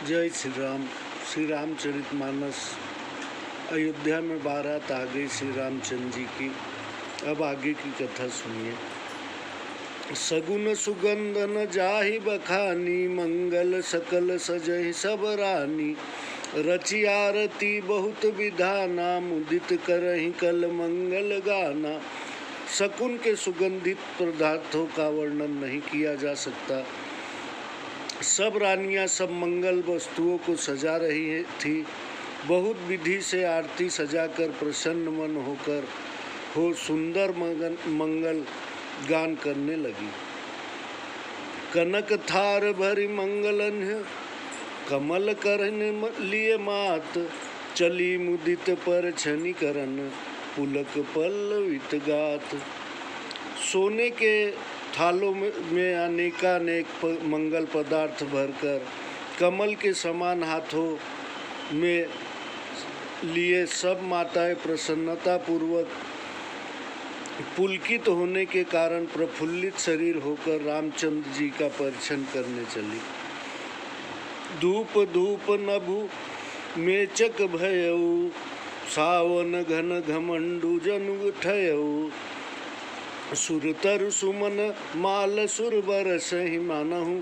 जय श्री राम। श्री रामचरितमानस अयोध्या में बारात आ गई श्री रामचंद्र जी की। अब आगे की कथा सुनिए। सगुन सुगंध न जाहि बखानी, मंगल सकल सजहि सब रानी। रचि आरती बहुत विधाना, मुदित करहि कल मंगल गाना। शकुन के सुगंधित पदार्थों का वर्णन नहीं किया जा सकता। सब रानियां सब मंगल वस्तुओं को सजा रही थी। बहुत विधि से आरती सजाकर प्रसन्न मन होकर सुंदर मंगल गान करने लगी। कनक थार भरी मंगलन्य, कमल करने लिए मात। चली मुदित पर छनि करन, पुलक पल्लवित गात। सोने के थालों में अनेकानेक मंगल पदार्थ भरकर कमल के समान हाथों में लिए सब माताएं प्रसन्नता पूर्वक पुलकित होने के कारण प्रफुल्लित शरीर होकर रामचंद्र जी का परिछन करने चली। धूप धूप नभु मेचक भयऊ, सावन घन घमंडू जनु ठयऊ। सुरतर सुमन माल सुर बरसहि मानहु,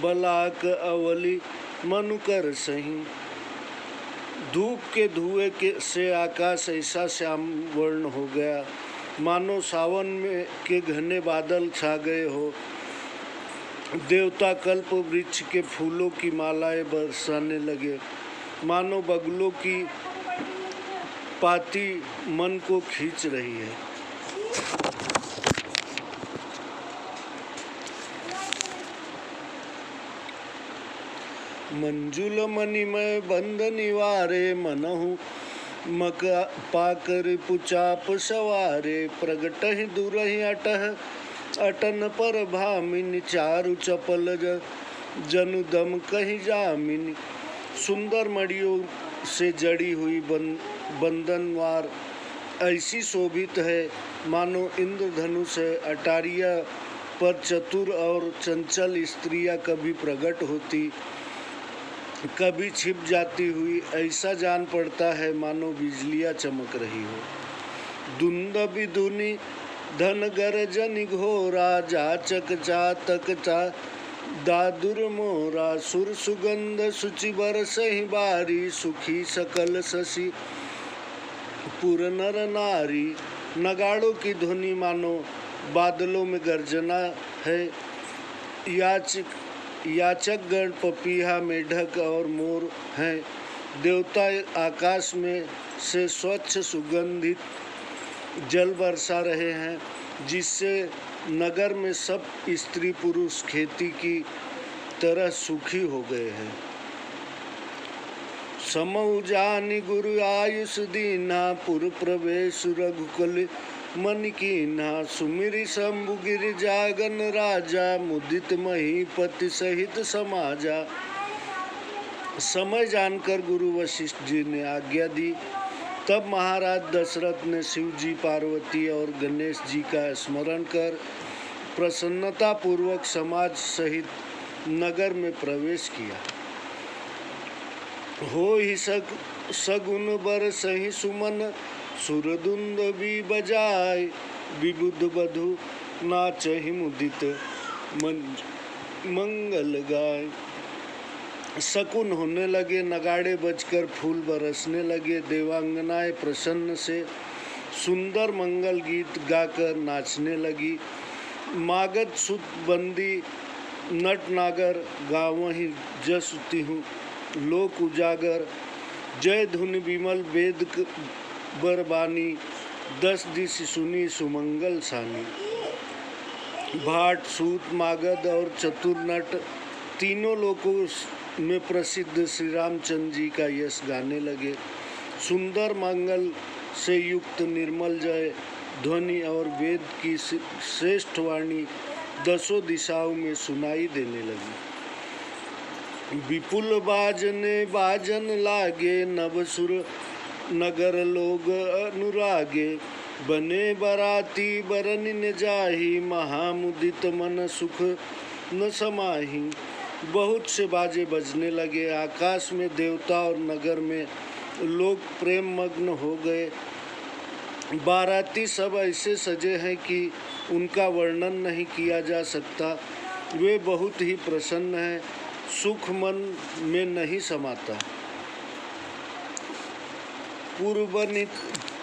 बलाक अवली मनुकर सही। धूप के धुएं से आकाश ऐसा श्याम वर्ण हो गया, मानो सावन में के घने बादल छा गए हो। देवता कल्प वृक्ष के फूलों की मालाएं बरसाने लगे, मानो बगुलों की पाती मन को खींच रही है। मंजुल मणिमय बंद निवारे, मनहु मक पाकर पुचाप सवारे। प्रगट ही दुरहि अटन पर भामिनी, चारु चपल जनु दम कही जामिनी। सुंदर मड़ियों से जड़ी हुई बंधनवार ऐसी शोभित है, मानो इंद्रधनुष है। अटारिया पर चतुर और चंचल स्त्रियां कभी प्रकट होती कभी छिप जाती हुई ऐसा जान पड़ता है, मानो बिजलियां चमक रही हो। धुंध विधुनी धन गर्जन घोरा, जाचक चातक चा दादुर मोरा। सुर सुगंध सुचि बरसहि बारी, सुखी सकल शशि पुर नर नारी। नगाड़ों की ध्वनि मानो बादलों में गर्जना है। याचक गण पपीहा, मेढक और मोर हैं। देवता आकाश में से स्वच्छ सुगंधित जल बरसा रहे हैं, जिससे नगर में सब स्त्री पुरुष खेती की तरह सुखी हो गए हैं। समऊ जानि गुरु आयुष दीना, पुर प्रवेश रघुकुल मन कीन्हा। सुमिरि शंभु गिरि जागन राजा, मुदित महीपति सहित समाजा। समय जानकर गुरु वशिष्ठ जी ने आज्ञा दी। तब महाराज दशरथ ने शिव जी, पार्वती और गणेश जी का स्मरण कर प्रसन्नता पूर्वक समाज सहित नगर में प्रवेश किया। हो ही सगुन बरसहि सुमन, सुरदुंद भी बजाय। विबुध बधु नाचहि मुदित मंगल गाय। शकुन होने लगे, नगाड़े बजकर फूल बरसने लगे। देवांगनाएं प्रसन्न से सुंदर मंगल गीत गाकर नाचने लगी। मागध सुत बंदी नट नागर, गावहि जस तिहु लोक उजागर। जय धुनि विमल वेद बरबानी, 10 दिश सुनी सुमंगल सानी। भाट सूत मागध और चतुर नट तीनों लोकों में प्रसिद्ध श्री रामचंद्र जी का यश गाने लगे। सुंदर मंगल से युक्त निर्मल जय ध्वनि और वेद की श्रेष्ठ वाणी 10 दिशाओं में सुनाई देने लगी। विपुल बाजन लागे, नवसुर नगर लोग अनुरागे। बने बराती बरन न जाहि, महामुदित मन सुख न समाहि। बहुत से बाजे बजने लगे। आकाश में देवता और नगर में लोग प्रेम मग्न हो गए। बाराती सब ऐसे सजे हैं कि उनका वर्णन नहीं किया जा सकता। वे बहुत ही प्रसन्न हैं, सुख मन में नहीं समाता।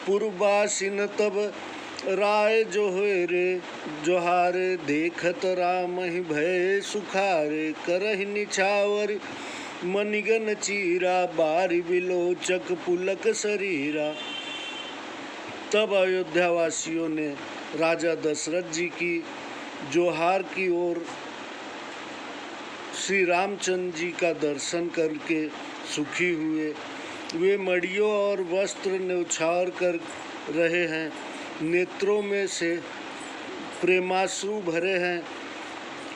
पूर्वासिन तब राय जो होए रे जोहारे, देखत राम ही भय सुखारे, करहि निछावर मनिगन चीरा, बारी बिलोचक पुलक शरीरा। तब अयोध्यावासियों ने राजा दशरथ जी की जोहार की और श्री रामचंद्र जी का दर्शन करके सुखी हुए। वे मड़ियों और वस्त्र न्यौछावर कर रहे हैं, नेत्रों में से प्रेमाश्रु भरे हैं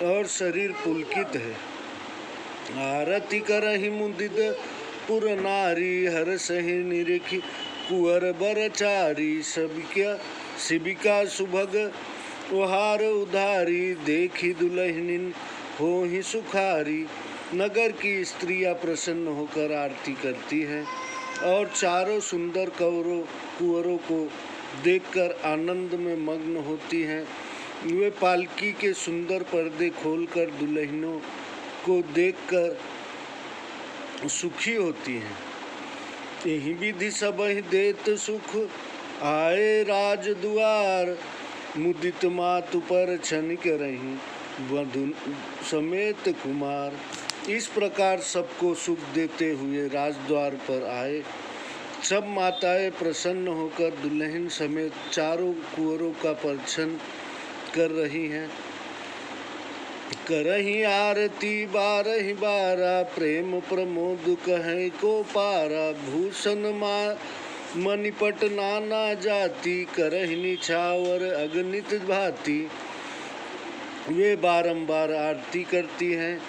और शरीर पुलकित है। आरती करहि मुदित पुर नारी, हर सही निरखी कुंवर बरचारी, शिबिका सुभग ओहार उधारी, देखी दुल्हनिन होहि सुखारी। नगर की स्त्रियां प्रसन्न होकर आरती करती हैं और चारों सुंदर कुंवरों को देखकर आनंद में मग्न होती हैं। वे पालकी के सुंदर पर्दे खोलकर दुल्हनों को देखकर सुखी होती हैं। यही विधि सबहि देत सुख, आए राज दुआर, मुदित मातु पर क्षणिक रही, वधु समेत कुमार। इस प्रकार सबको सुख देते हुए राजद्वार पर आए। सब माताएं प्रसन्न होकर दुल्हन समेत चारों कुंवरों का परिछन कर रही हैं। करही आरती बारहि बारा, प्रेम प्रमोद कहे को पारा, भूषण मणिपट नाना जाति, करहि निछावर अगणित भांति। वे बारंबार आरती करती हैं।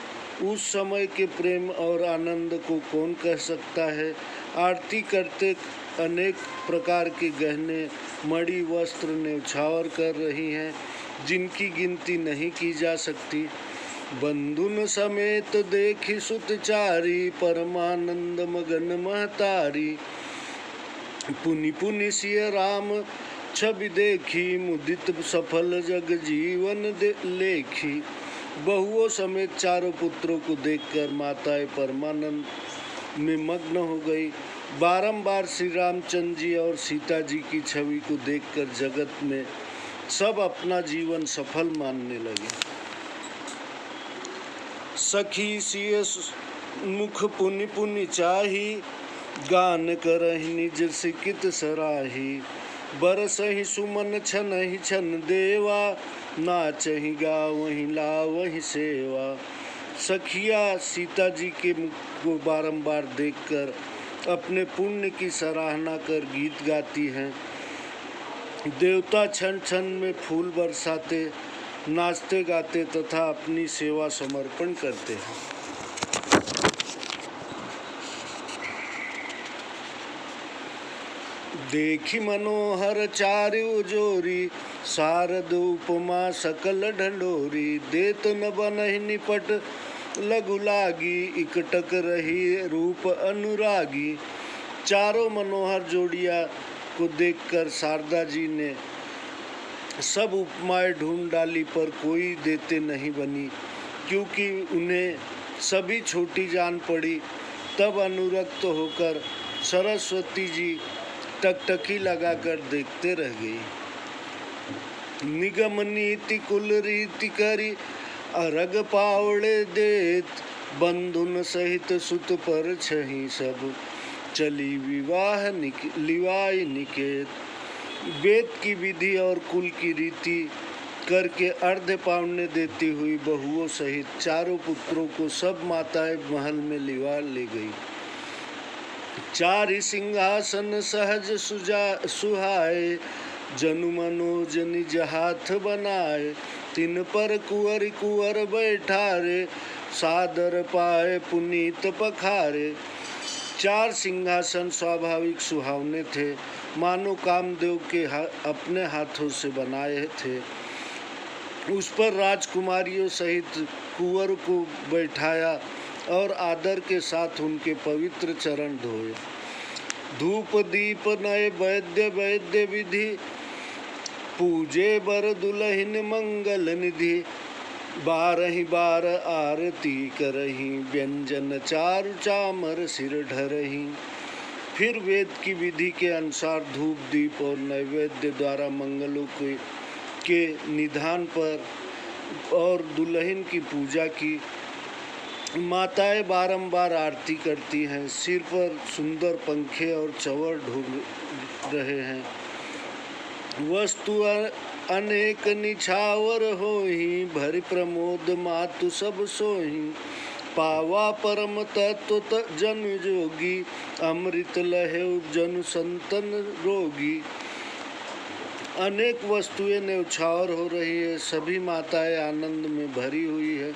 उस समय के प्रेम और आनंद को कौन कह सकता है। आरती करते अनेक प्रकार के गहने, मणि, वस्त्र न्यौछावर कर रही हैं, जिनकी गिनती नहीं की जा सकती। बंधुन समेत देखी सुतचारी, परमानंद मगन महतारी, पुनि पुनि सिय राम छवि देखी, मुदित सफल जग जीवन लेखी। बहुओं समेत चारों पुत्रों को देखकर माताएं परमानंद में मग्न हो गई। बारंबार श्री रामचंद्र जी और सीता जी की छवि को देखकर जगत में सब अपना जीवन सफल मानने लगे। सखी सिय मुख पुनि पुनि चाही, गान करहि निज सिकित सराही, बरसहि सुमन छनहि छन देवा, नाचहि गावहि लावहि सेवा। सखिया सीता जी के मुख को बारंबार देखकर अपने पुण्य की सराहना कर गीत गाती हैं। देवता क्षण क्षण में फूल बरसाते, नाचते गाते तथा अपनी सेवा समर्पण करते हैं। देखी मनोहर चारु जोरी, शारद उपमा सकल ढंढोरी, देत न बनहि निपट लघु लागी, इकटक रही रूप अनुरागी। चारों मनोहर जोड़िया को देखकर शारदा जी ने सब उपमाएं ढूंढ डाली, पर कोई देते नहीं बनी, क्योंकि उन्हें सभी छोटी जान पड़ी। तब अनुरक्त होकर सरस्वती जी टकटकी लगाकर देखते रह गई। निगम नीति कुल रीति करी, अरग पावड़े देत, बंधुन सहित सुत पर छही सब, चली विवाह लिवाई निकेत। वेद की विधि और कुल की रीति करके अर्ध पावने देती हुई बहुओं सहित चारों पुत्रों को सब माताएं महल में लिवा ले गई। चारि सिंहासन सहज सुहाए, जनु मनोज निज हाथ बनाए, तिन पर कुंवर कुंवर बैठारे, सादर पाए पुनीत पखारे। चार सिंहासन स्वाभाविक सुहावने थे, मानो कामदेव के अपने हाथों से बनाए थे। उस पर राजकुमारियों सहित कुंवर को बैठाया और आदर के साथ उनके पवित्र चरण धोए। धूप दीप नए वैद्य वैद्य विधि, पूजे बर दुलहिन मंगल निधि। 12 बार आरती करही, व्यंजन चारु चामर सिर ढरही। फिर वेद की विधि के अनुसार धूप दीप और नैवेद्य द्वारा मंगलों के निधान पर और दुल्हन की पूजा की। माताएं बारंबार आरती करती हैं, सिर पर सुंदर पंखे और चंवर ढूंढ रहे हैं। वस्तु अनेक निछावर होही, भरि प्रमोद मातु सब सोही। पावा परम तत्व जन जोगी, अमृत लहे जनु संतन रोगी। अनेक वस्तुएं न्यौछावर हो रही है, सभी माताएं आनंद में भरी हुई है,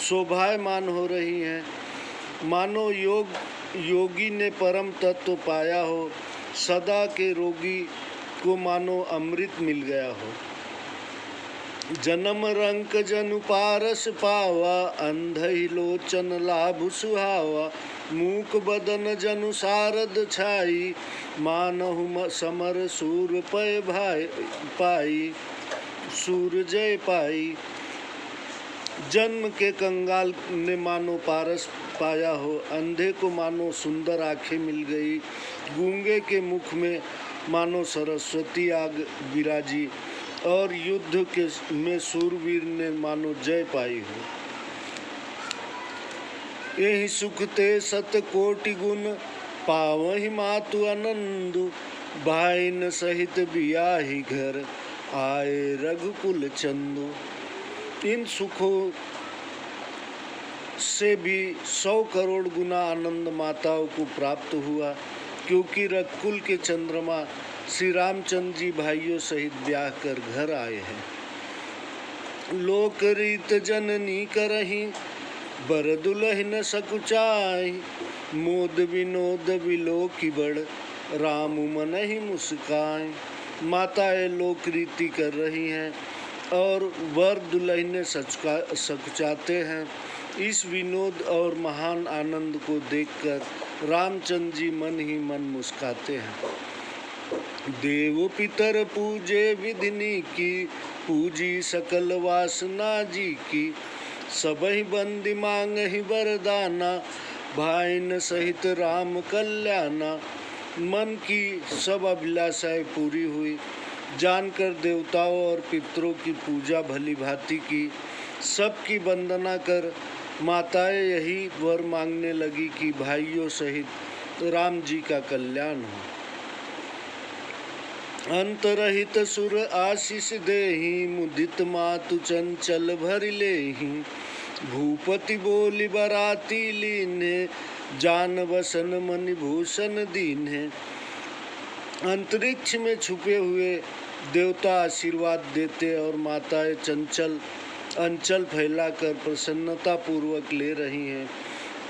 शोभायमान हो रही हैं, मानो योगी ने परम तत्व पाया हो। सदा के रोगी को मानो अमृत मिल गया हो। जन्म रंक जनु पारस पावा, अंधहि लोचन लाभ सुहावा। मूक बदन जनु सारद छाई, मानहु समर सूर पय पाई, सूर जय पाई। जन्म के कंगाल ने मानो पारस पाया हो, अंधे को मानो सुंदर आंखें मिल गई, गूंगे के मुख में मानो सरस्वती आग विराजी, और युद्ध के में सूरवीर ने मानो जय पाई हो। यही सुख ते सत कोटि गुण, पावहि मातु आनंदु। भाईन सहित बियाहि घर, आए रघुकुल चंदु। इन सुखों से भी 100 करोड़ गुना आनंद माताओं को प्राप्त हुआ, क्योंकि रघुकुल के चंद्रमा श्री रामचंद्र जी भाइयों सहित ब्याह कर घर आए हैं। लोक रीत जननी करही, बर दुलहिन सकुचाई। मोद विनोद विलोकी बड़, राम मनहि मुस्काई। माताएं लोक रीति कर रही हैं और वर दुल्हने सकुचाते हैं। इस विनोद और महान आनंद को देखकर रामचंद्र जी मन ही मन मुस्काते हैं। देव पितर पूजे विधिनी की, पूजी सकल वासना जी की। सबहि बंदी मांगहि वरदाना, भाईन सहित राम कल्याणा। मन की सब अभिलाषाएं पूरी हुई। जानकर देवताओं और पितरों की पूजा भली भांति की, सबकी वंदना कर माताएं यही वर मांगने लगी कि भाइयों सहित राम जी का कल्याण हो। अंतरहित सुर आशीष देहि, मुदित मातु चंचल भरि लेहि। भूपति बोली बराती लीन्हे, जान बसन मणि भूषण दीन्हे। अंतरिक्ष में छुपे हुए देवता आशीर्वाद देते और माताएं अंचल फैलाकर प्रसन्नता पूर्वक ले रही हैं।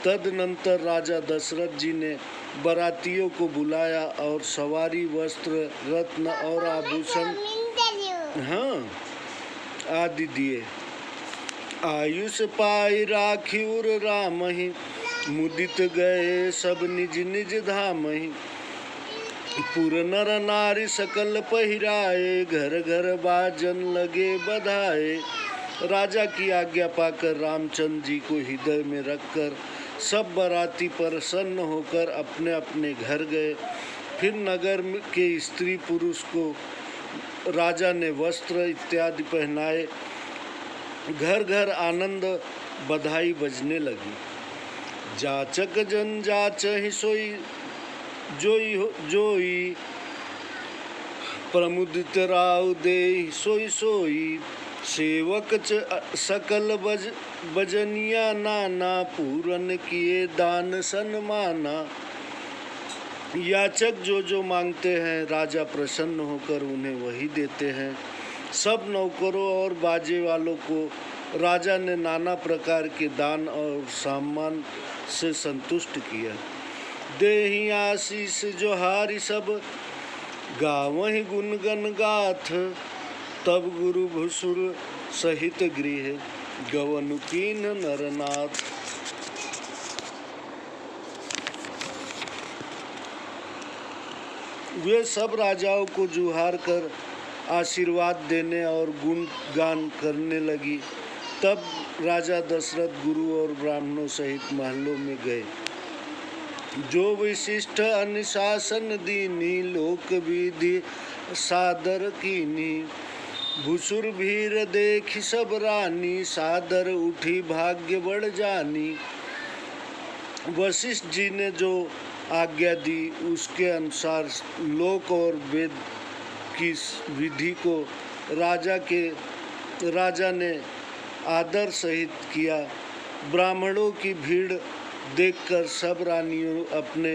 तदनंतर राजा दशरथ जी ने बरातियों को बुलाया और सवारी वस्त्र रत्न और आभूषण आदि दिए। आयुष पाई राखिउर रामहि, मुदित गए सब निज निज धामहि। पुर नर नारी सकल पहिराए, घर घर बाजन लगे बधाए। राजा की आज्ञा पाकर रामचंद्र जी को हृदय में रखकर सब बराती प्रसन्न होकर अपने अपने घर गए। फिर नगर के स्त्री पुरुष को राजा ने वस्त्र इत्यादि पहनाए। घर घर आनंद बधाई बजने लगी। जाचक जन जाचहि सोई जोई, प्रमुदित राव देहि सोई सोई। सेवक सकल बजनिया नाना, पूरन किए दान सन्माना। याचक जो मांगते हैं राजा प्रसन्न होकर उन्हें वही देते हैं। सब नौकरों और बाजे वालों को राजा ने नाना प्रकार के दान और सम्मान से संतुष्ट किया। देहि आशीष जोहारी सब, गावहि गुणगन गाथ। तब गुरु भुसुर सहित गृह गवनु कीन नरनाथ। वे सब राजाओं को जुहार कर आशीर्वाद देने और गुणगान करने लगी। तब राजा दशरथ गुरु और ब्राह्मणों सहित महलों में गए। जो विशिष्ट अनुशासन दीनी लोक विधि सादर कीनी, भूसुर भीर देखी सब रानी, सादर उठी भाग्य बढ़ जानी। वशिष्ठ जी ने जो आज्ञा दी उसके अनुसार लोक और वेद की विधि को राजा ने आदर सहित किया। ब्राह्मणों की भीड़ देखकर सब रानियों अपने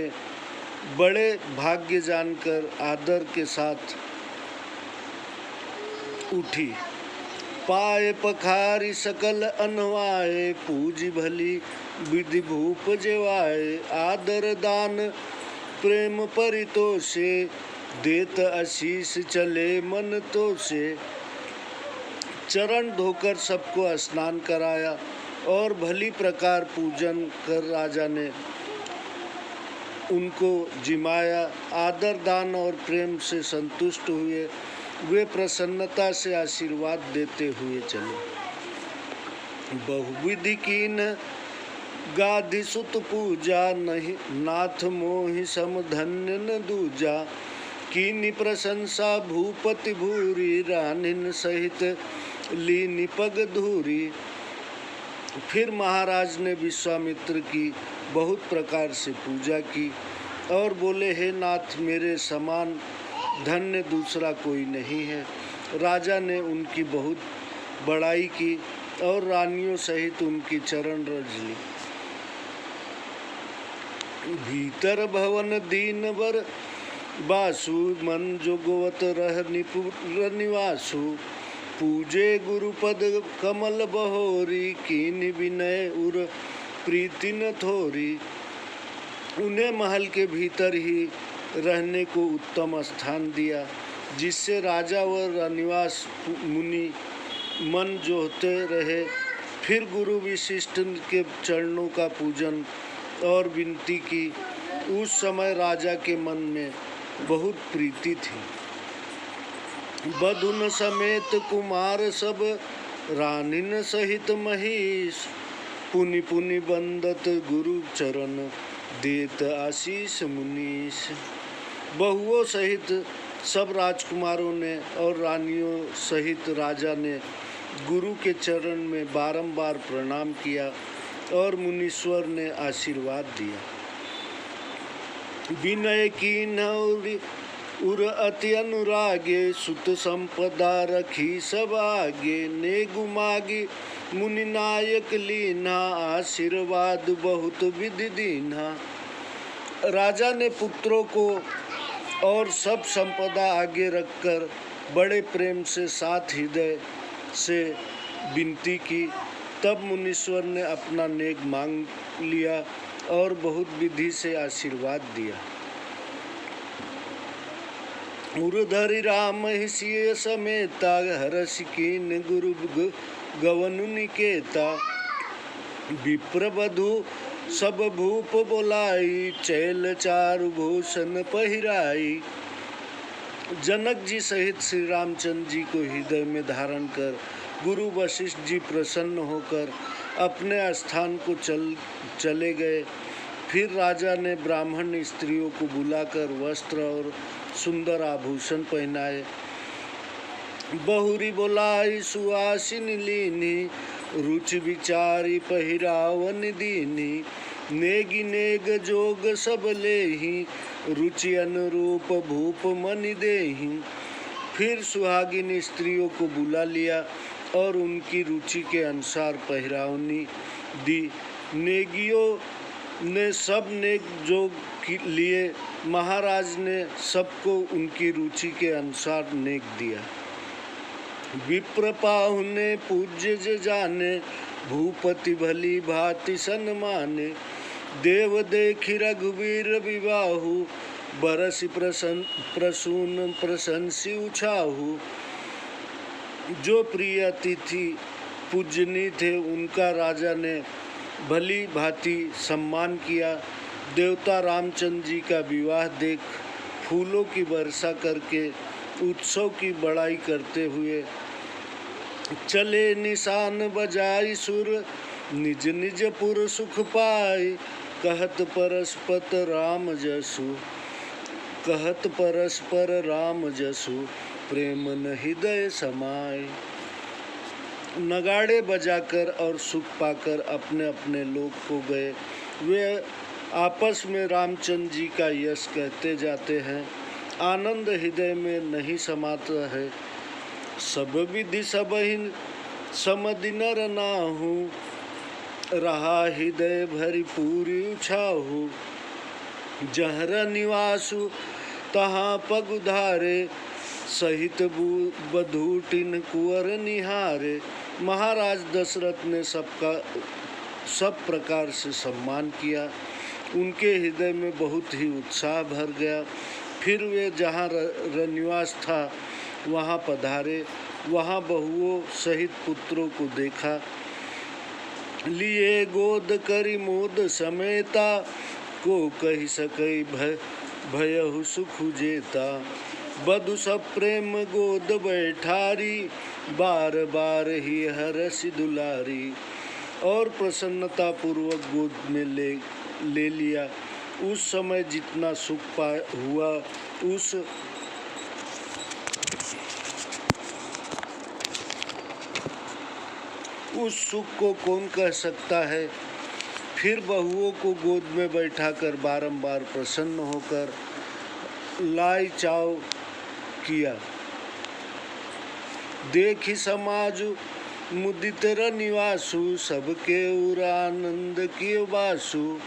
बड़े भाग्य जानकर आदर के साथ उठी। पाए पखारी सकल अनवाए, पूजी भली विधि भूप जेवाए। आदर दान प्रेम परितोषे, देत आशीष चले मन तो से। चरण धोकर सबको स्नान कराया और भली प्रकार पूजन कर राजा ने उनको जिमाया। आदर दान और प्रेम से संतुष्ट हुए वे प्रसन्नता से आशीर्वाद देते हुए चले। बहुविधि कीन गाधि सुत पूजा, नहीं नाथ मोहि सम धन्य न दूजा। कीनी प्रशंसा भूपति भूरी, रानिन सहित लीनी पग धूरी। फिर महाराज ने विश्वामित्र की बहुत प्रकार से पूजा की और बोले, हे नाथ, मेरे समान धन्य दूसरा कोई नहीं है। राजा ने उनकी बहुत बड़ाई की और रानियों सहित उनकी चरण रज ली। भीतर भवन दीन बर बासु, मन जोगवत रह निपुर निवासु। पूजे गुरुपद कमल बहोरी, कीन विनय उर प्रीति न थोरी। उन्हें महल के भीतर ही रहने को उत्तम स्थान दिया, जिससे राजा व रानिवास मुनि मन जोहते रहे। फिर गुरु विशिष्ट के चरणों का पूजन और विनती की। उस समय राजा के मन में बहुत प्रीति थी। बधुन समेत कुमार सब, रानिन सहित महेश। पुनि पुनि बंदत गुरु चरण, देत आशीष मुनीश। बहुओं सहित सब राजकुमारों ने और रानियों सहित राजा ने गुरु के चरण में बारंबार प्रणाम किया और मुनीश्वर ने आशीर्वाद दिया। विनय कीन उर अति अनुरागे, सुत संपदा रखी सब आगे। नेगु मागी मुनि नायक लीना, आशीर्वाद बहुत विधि दीना। राजा ने पुत्रों को और सब संपदा आगे रखकर बड़े प्रेम से साथ हृदय से विनती की। तब मुनीश्वर ने अपना नेक मांग लिया और बहुत विधि से आशीर्वाद दिया। उर्धरि राम हिसिय समेता, हरषि कीन गुरु गवनु निकेता। विप्र बधु सब भूप बोलाई, चैल चारु भूषण पहिराई। जनक जी सहित श्री रामचंद्र जी को हृदय में धारण कर गुरु वशिष्ठ जी प्रसन्न होकर अपने स्थान को चले गए। फिर राजा ने ब्राह्मण स्त्रियों को बुलाकर वस्त्र और सुंदर आभूषण पहनाए। बहुरी बोलाई सुआसिन लीनी, रुचि विचारी पहिरावन दीनी। नेगी नेग जोग सब लेहि, रुचि अनुरूप भूप मनि देहि। फिर सुहागिन स्त्रियों को बुला लिया और उनकी रुचि के अनुसार पहिरावनी दी। नेगियों ने सब नेक जोग लिए। महाराज ने सबको उनकी रुचि के अनुसार नेक दिया। विप्र पाहुने पूज्य जाने, भूपति भली भांति सन्माने। देव देखि रघुवीर विवाहु, बरसि प्रसून प्रशंसी उछाहु। जो प्रिय अतिथि पूजनीय थे उनका राजा ने भली भांति सम्मान किया। देवता रामचंद्र जी का विवाह देख फूलों की वर्षा करके उत्सव की बड़ाई करते हुए चले निशान बजाई सुर, निज निज पुर सुख पाए। कहत परस्पर राम जसु, प्रेम न हृदय समाए। नगाड़े बजाकर और सुख पाकर अपने अपने लोक को गए। वे आपस में रामचंद्र जी का यश कहते जाते हैं। आनंद हृदय में नहीं समाता है। सब विधि सबहिन समधि नर नाहु, रहा हृदय भरी पूरी उछाहु। जहर निवासु तहाँ पग उधारे, सहित बधूटिन कुंवर निहारे। महाराज दशरथ ने सब प्रकार से सम्मान किया। उनके हृदय में बहुत ही उत्साह भर गया। फिर वे जहाँ रनिवास था वहाँ पधारे। वहाँ बहुओं सहित पुत्रों को देखा। लिए गोद करी मोद समेता, को कही सकई भयहु सुख जेता। बधु सब प्रेम गोद बैठारी, बार बार ही हरसि दुलारी। और प्रसन्नता पूर्वक गोद में ले लिया। उस समय जितना सुख हुआ उस सुख को कौन कह सकता है। फिर बहुओं को गोद में बैठाकर बारंबार प्रसन्न होकर लाई चाव किया। देखी समाज मुदित रनिवासु, सबके उर आनंद कियो बासु।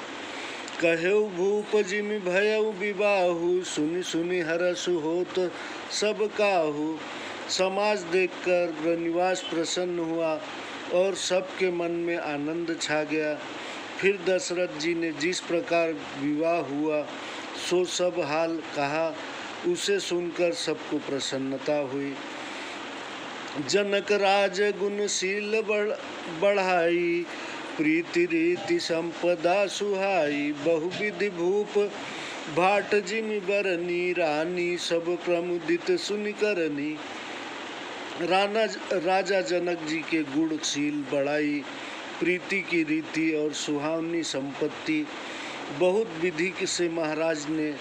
कहेउ भूप जिमि भयउ विबाहु, सुनि सुनि हरसु होत सब काहू। समाज देखकर रनिवास प्रसन्न हुआ और सबके मन में आनंद छा गया। फिर दशरथ जी ने जिस प्रकार विवाह हुआ सो सब हाल कहा। उसे सुनकर सबको प्रसन्नता हुई। जनक राज गुणशील बढ़ाई, प्रीति रीति संपदा सुहाई। बहुविधि भूप भाट जिमि बरनी, रानी सब प्रमुदित सुनि करनी। राजा जनक जी के गुणशील बढ़ाई, प्रीति की रीति और सुहावनी संपत्ति बहुत विधि से महाराज ने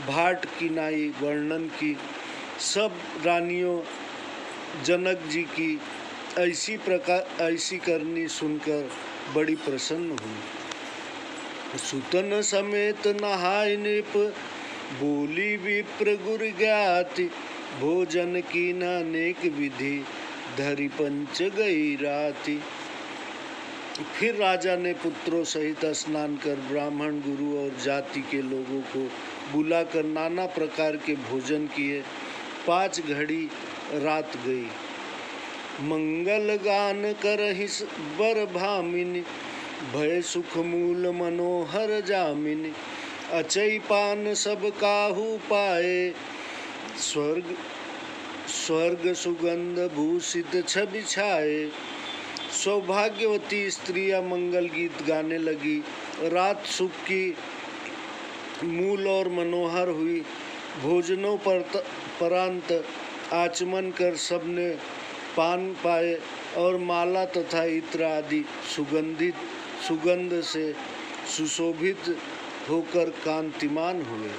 भाट की नाई वर्णन की। सब रानियों जनक जी की ऐसी करनी सुनकर बड़ी प्रसन्न हुई। सुतन समेत नहाय नृप, बोली विप्र गुर ज्ञाति। भोजन की अनेक विधि, धरि पंच गई राति। फिर राजा ने पुत्रों सहित स्नान कर ब्राह्मण गुरु और जाति के लोगों को बुलाकर नाना प्रकार के भोजन किए। 5 घड़ी रात गई। मंगल गान करहि बर भामिनी, भय सुख मूल मनोहर जामिनी। अचई पान सब काहू पाए, स्वर्ग सुगंध भूषित छवि छाए। सौभाग्यवती स्त्रियां मंगल गीत गाने लगी। रात सुख की मूल और मनोहर हुई। भोजनों परांत आचमन कर सबने पान पाए और माला तथा इत्र आदि सुगंध से सुशोभित होकर कांतिमान हुए।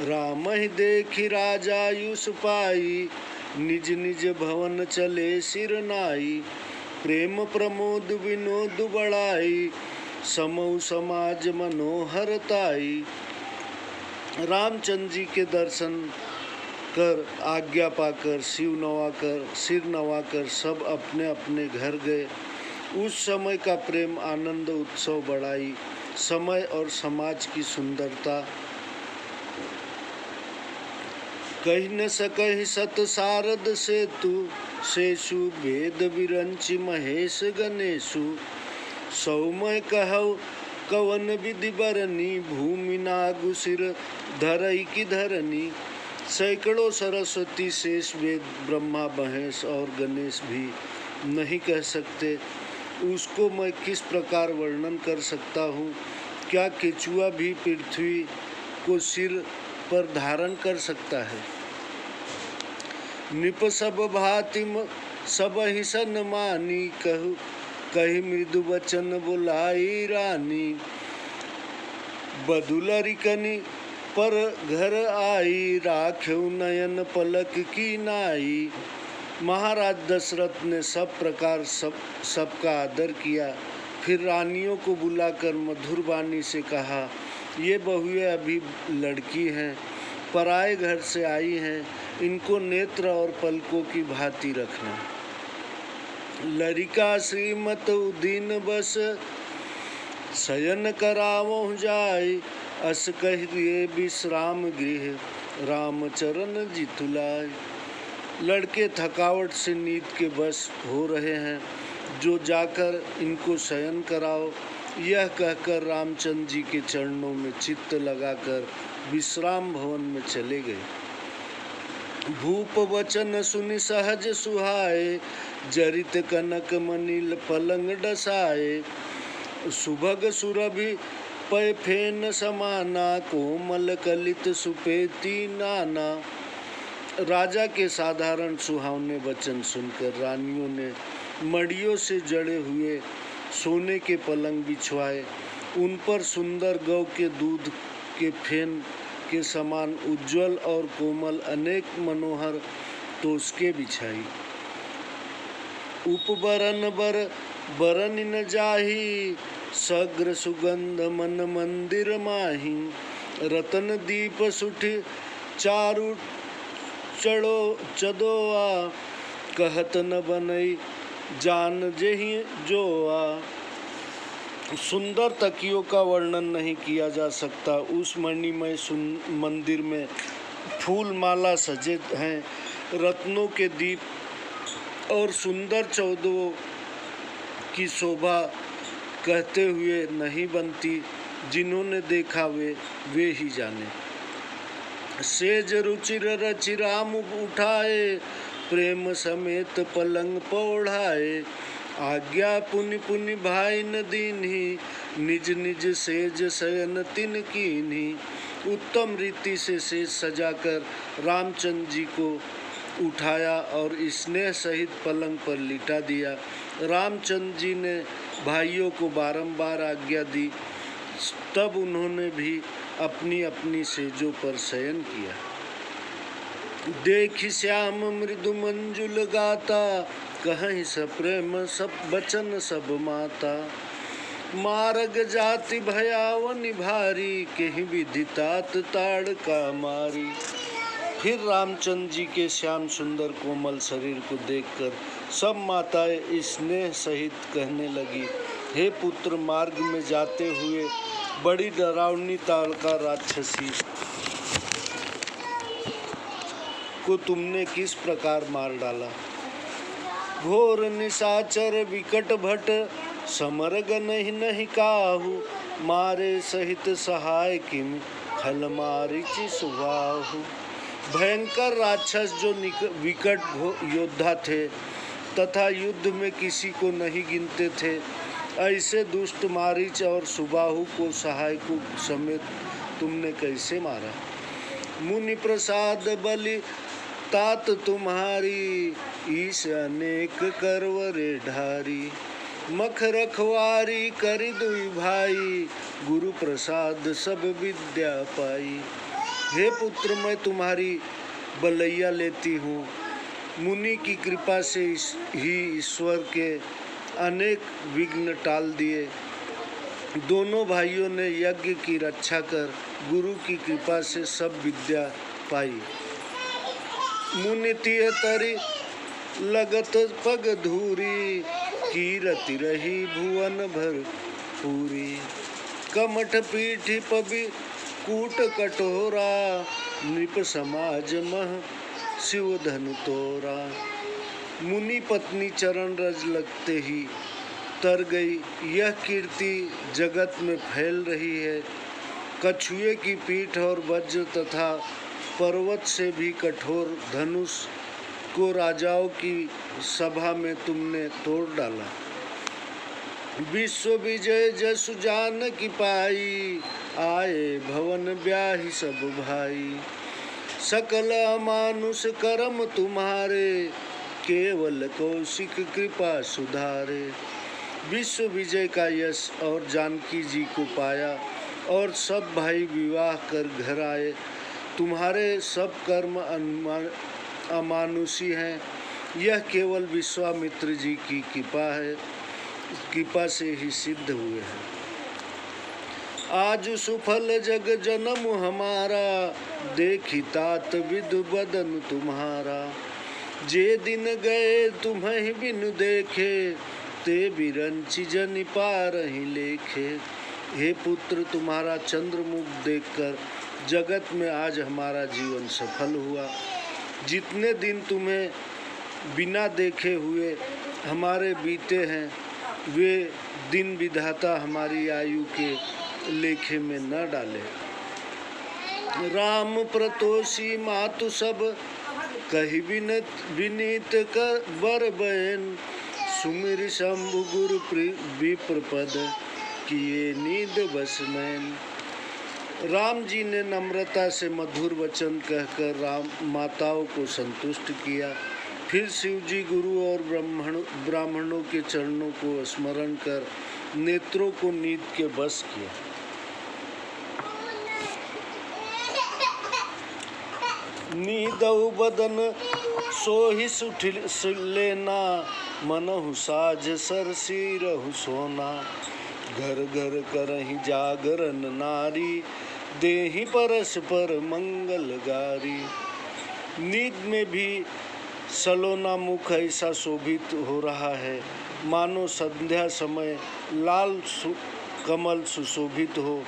राम ही देखी राजायुष पाई, निज निज भवन चले सिर नाई। प्रेम प्रमोद विनोद बढ़ाई, समऊ समाज मनोहरताई। रामचंद्र जी के दर्शन कर आज्ञा पाकर सिर नवाकर सब अपने अपने घर गए। उस समय का प्रेम आनंद उत्सव बढ़ाई, समय और समाज की सुंदरता कही न सकहि सत सारद सेतु। शेषु वेद विरंचि महेश गणेशु। सौमय कहौ कवन विधि बरनी, भूमि नागु सिर धरई की धरनी। सैकड़ों सरस्वती शेष वेद ब्रह्मा महेश और गणेश भी नहीं कह सकते, उसको मैं किस प्रकार वर्णन कर सकता हूँ। क्या केचुआ भी पृथ्वी को सिर पर धारण कर सकता है। निप सब भांति सब ही सन मानी, कहु कही मृदु वचन बुलाई रानी। बदुलरिकनी पर घर आई, राख्यु नयन पलक की नाई। महाराज दशरथ ने सब प्रकार सबका आदर किया। फिर रानियों को बुलाकर मधुर वाणी से कहा, ये बहुएं अभी लड़की हैं, पराए घर से आई हैं, इनको नेत्र और पलकों की भांति रखना। लरिका श्रीमत उदीन बस, शयन करावो जाय। अस कह दिए विश्राम गृह, रामचरण जितुलाय। लड़के थकावट से नींद के बस हो रहे हैं, जो जाकर इनको शयन कराओ। यह कहकर रामचंद्र जी के चरणों में चित्त लगाकर विश्राम भवन में चले गए। भूप वचन सुनि सहज सुहाए, जरित कनक मनील पलंग डसाए। सुभग सुरभि पय फेन समाना, कोमल कलित सुपेती नाना। राजा के साधारण सुहावने वचन सुनकर रानियों ने मड़ियों से जड़े हुए सोने के पलंग बिछवाए। उन पर सुंदर गौ के दूध के फेन के समान उज्जवल और कोमल अनेक मनोहर तोशके बिछाई। उपबरन बर बरन न जाही, सग्र सुगंध मन मंदिर माही। रतन दीप सुठी चारु चढ़ो चदोआ, कहत न बनई जान जेहि जोआ। सुंदर तकियों का वर्णन नहीं किया जा सकता। उस मणिमय मंदिर में फूल माला सजे हैं, रत्नों के दीप और सुंदर चौदों की शोभा कहते हुए नहीं बनती। जिन्होंने देखा वे ही जाने। सेज रुचिर रचि राम उठाए, प्रेम समेत पलंग पौढ़ाए। आज्ञा पुनि पुनि भाई न दीन्ही, निज निज सेज शयन तिन कीन्ही। उत्तम रीति से सेज सजाकर रामचंद्र जी को उठाया और स्नेह सहित पलंग पर लिटा दिया। रामचंद्र जी ने भाइयों को बारंबार आज्ञा दी, तब उन्होंने भी अपनी अपनी सेजों पर शयन किया। देखि श्याम मृदु मंजुल गाता, कहीं सप्रेम सब बचन सब माता। मार्ग जाति भयावनि भारी, केहि विधि तात ताड़का मारी। फिर रामचंद्र जी के श्याम सुंदर कोमल शरीर को देखकर सब माताएं स्नेह सहित कहने लगी, हे पुत्र, मार्ग में जाते हुए बड़ी डरावनी ताड़का राक्षसी को तुमने किस प्रकार मार डाला। घोर निशाचर विकट भट, समरग नहीं नहीं काहू। मारे सहित सहाय किम, खल मारिचि सुबाहु। भयंकर राक्षस जो विकट योद्धा थे तथा युद्ध में किसी को नहीं गिनते थे, ऐसे दुष्ट मारीच और सुबाहु को सहायकों समेत तुमने कैसे मारा। मुनि प्रसाद बलि तात तुम्हारी, ईश अनेक करवरे ढारी। मख रखवारी करि दुई भाई, गुरु प्रसाद सब विद्या पाई। हे पुत्र, मैं तुम्हारी बलैया लेती हूँ। मुनि की कृपा से ही ईश्वर के अनेक विघ्न टाल दिए। दोनों भाइयों ने यज्ञ की रक्षा कर गुरु की कृपा से सब विद्या पाई। मुनि तिय तरि लगत पग धूरी, कीरति रही भुवन भर पूरी। कमठ पीठी पबि कूट कटोरा, नृप समाज मह शिव धनु तोरा। मुनि पत्नी चरण रज लगते ही तर गई। यह कीर्ति जगत में फैल रही है। कछुए की पीठ और वज्र तथा पर्वत से भी कठोर धनुष को राजाओं की सभा में तुमने तोड़ डाला। विश्व विजय जसु जान की पाई, आए भवन ब्याही सब भाई। सकल अमानुष कर्म तुम्हारे, केवल कौशिक कृपा सुधारे। विश्व विजय का यश और जानकी जी को पाया और सब भाई विवाह कर घर आए। तुम्हारे सब कर्म अमानुषी हैं, यह केवल विश्वामित्र जी की कृपा से ही सिद्ध हुए हैं। आज सुफल जग जन्म हमारा, देखी तात विधु बदन तुम्हारा। जे दिन गए तुम्हें बिनु देखे, ते बिरंची जनि पारहि लेखे। हे पुत्र, तुम्हारा चंद्रमुख देखकर जगत में आज हमारा जीवन सफल हुआ। जितने दिन तुम्हें बिना देखे हुए हमारे बीते हैं, वे दिन विधाता हमारी आयु के लेखे में न डाले। राम प्रतोषी मातु सब, कही विनीत कर बर बयन। सुमिर शंभु गुरु विप्र पद, किए नींद बस नैन। राम जी ने नम्रता से मधुर वचन कहकर माताओं को संतुष्ट किया। फिर शिव जी गुरु और ब्राह्मणों के चरणों को स्मरण कर नेत्रों को नींद के बस किया। नीदउ बदन सोहि सुठ लेना, मनहु साझ सरसी रहु सोना। घर घर करहि जागरण नारी, देहि परस्पर मंगल गारी। नींद में भी सलोना मुख ऐसा शोभित हो रहा है, मानो संध्या समय लाल कमल सुशोभित हो।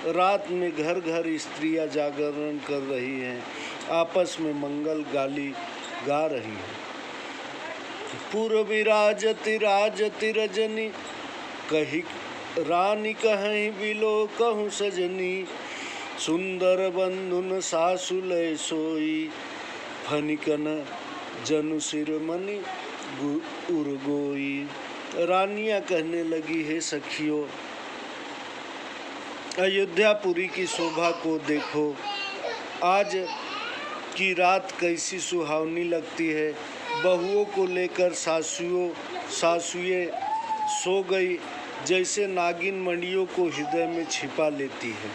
रात में घर घर स्त्रियां जागरण कर रही हैं, आपस में मंगल गाली गा रही हैं। पूर्वी राजति राजति रजनी, कही रानी कहीं बिलो कहूँ सजनी। सुंदर बंधुन सासु लय सोई, फनिकन जनु सिरमणि उर्गोई। रानियां कहने लगी, हे सखियों, अयोध्यापुरी की शोभा को देखो। आज की रात कैसी सुहावनी लगती है। बहुओं को लेकर सासुएं सो गई, जैसे नागिन मणियों को हृदय में छिपा लेती है।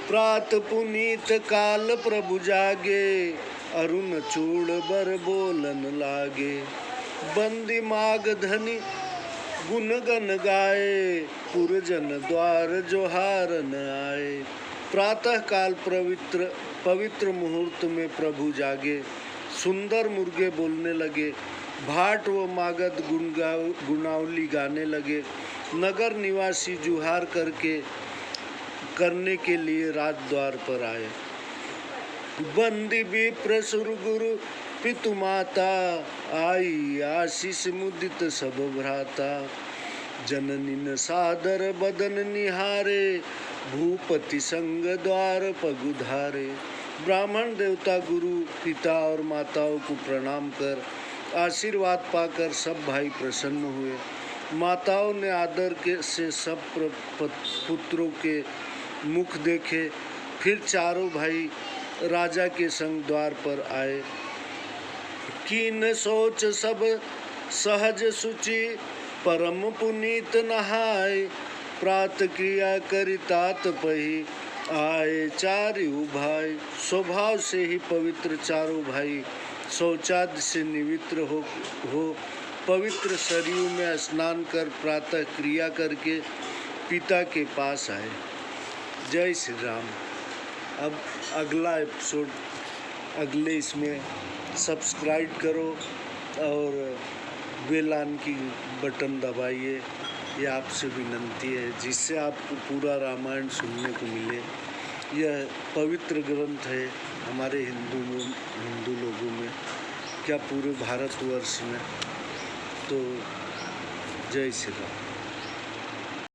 प्रात पुनीत काल प्रभु जागे, अरुण चूड़ बर बोलन लागे। बंदी माग धनी गुण गन गाए, पुरजन द्वार जोहारन आए। प्रातः काल पवित्र मुहूर्त में प्रभु जागे, सुंदर मुर्गे बोलने लगे, भाट व मागध गुणावली गाने लगे। नगर निवासी जुहार करने के लिए राज द्वार पर आए। बंदी विप्र सुर गुरु पितु माता, आई आशीष मुदित सब भ्राता। जननी न सादर बदन निहारे, भूपति संग द्वार पगुधारे। ब्राह्मण देवता गुरु पिता और माताओं को प्रणाम कर आशीर्वाद पाकर सब भाई प्रसन्न हुए। माताओं ने आदर से सब पुत्रों के मुख देखे। फिर चारों भाई राजा के संग द्वार पर आए। कीन सोच सब सहज सुचि, परम पुनीत नहाय। प्रात क्रिया करि तात पही, आए चारिउ भाई। स्वभाव से ही पवित्र चारों भाई शौचादि से निवृत्त हो पवित्र सरयू में स्नान कर प्रातः क्रिया करके पिता के पास आए। जय श्री राम। अब अगला एपिसोड अगले इसमें सब्सक्राइब करो और बेल आइकन की बटन दबाइए, ये आपसे विनंती है, जिससे आपको पूरा रामायण सुनने को मिले। यह पवित्र ग्रंथ है हमारे हिंदू लोगों में, क्या पूरे भारतवर्ष में। तो जय श्री राम।